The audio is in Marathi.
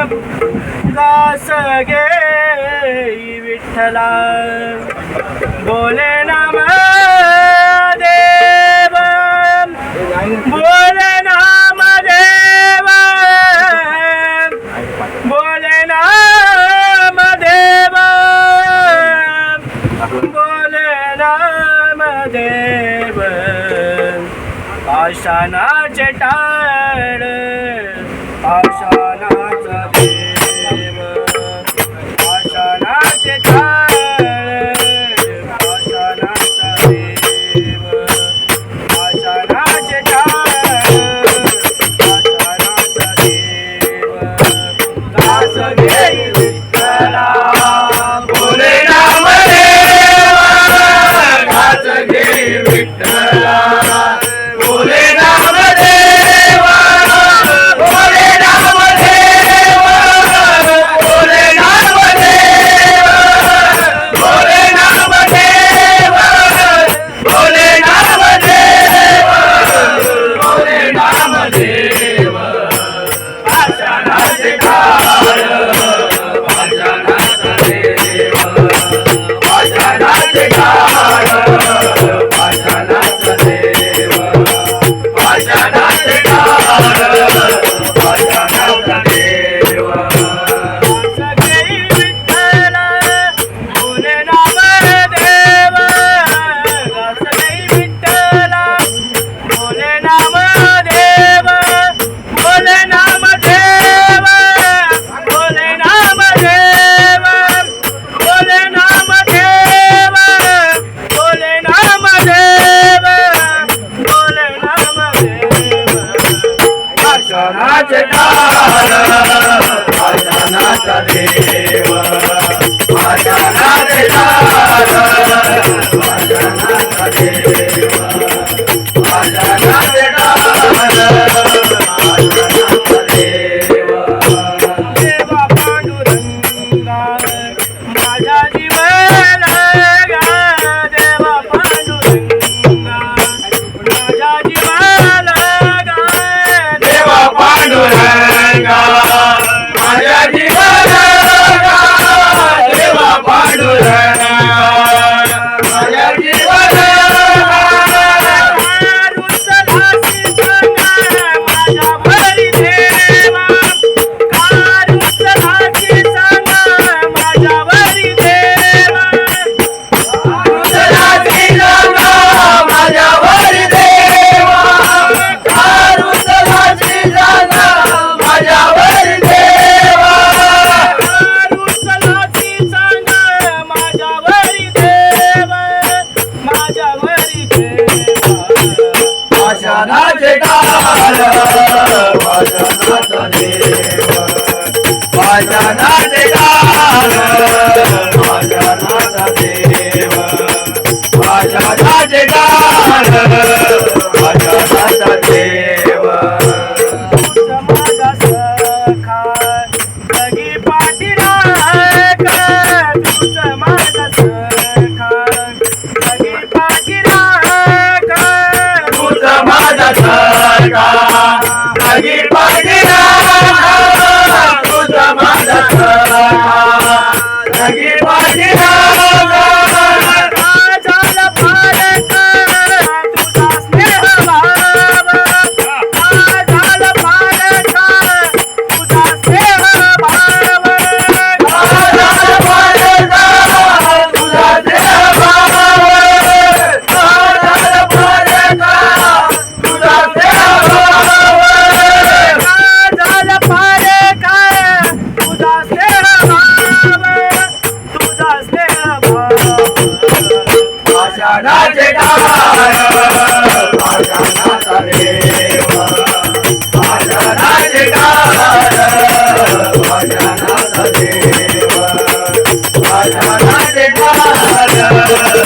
दास गे विठ्ठला बोले नाम देव बोले नाम देव बोले नाम देव बोले नाम देव पाषाणाचे टाळ पाषाणाचा देव पाषाणाचे टाळ पाषाणाचा देव पाषाणाचे टाळ पाषाणाचा देव दास घेई विठ्ठला बोले नाम देव दास घेई विठ्ठला बोले नाम देव बोले नाम देव बोले नाम देव बोले नाम देव बोले नाम देव बोले नाम देव पाषाणाचे टाळ पाषाणाचा देव पाषाणाचे टाळ पाषाणाचा देव पाषाणाचे टाळ पाषाणाचा देव दास घेई विठ्ठला बोले नाम देव दास घेई विठ्ठला बोले नाम देव बोले नाम देव बोले नाम देव बोले नाम देव बोले नाम देव बोले नाम देव पाषाणाचे टाळ पाषाणाचा देव पाषाणाचे टाळ पाषाणाचा देव पाषाणाचे टाळ पाषाणाचा देव देवा पांडुरंगा माझ्या जीवाला गा देवा पांडुरंगा माझ्या जीवाला गा देवा पांडुरंगा माझ्या जीवाला गा देवा पांडुरंगा माझ्या जीवाला रुसलासी सांगा माझ्या भरी देवा रुसलासी सांगा माझ्या भरी देवा रुसलासी सांगा माझ्या भरी देवा रुसलासी सांगा माझ्या भरी देवा रुसलासी सांगा माझ्या भरी देवा माझ्या भरी देवा पाषाणाचे टाळ पाषाणाचा देव पाषाणाचे टाळ पाषाणाचा देव पाषाणाचे टाळ पाषाणाचा देव माझा सखा जगी पाठीराख तुझं माझा सखा जगी पाठीराख तुझं माझा सखा जगी पाठीराख तुझं माझा सखा जगी पाठीराख झाला फारक तुझा स्नेह भाव झाला फारक तुझा स्नेह भाव झाला फारक तुझा स्नेह भाव झाला फारक तुझा स्नेह भाव झाला फारक तुझा स्नेह भाव तुझा स्नेह भाव पाषाणाचे टाळ पाषाणाचा देव पाषाणाचे टाळ पाषाणाचा देव पाषाणाचे टाळ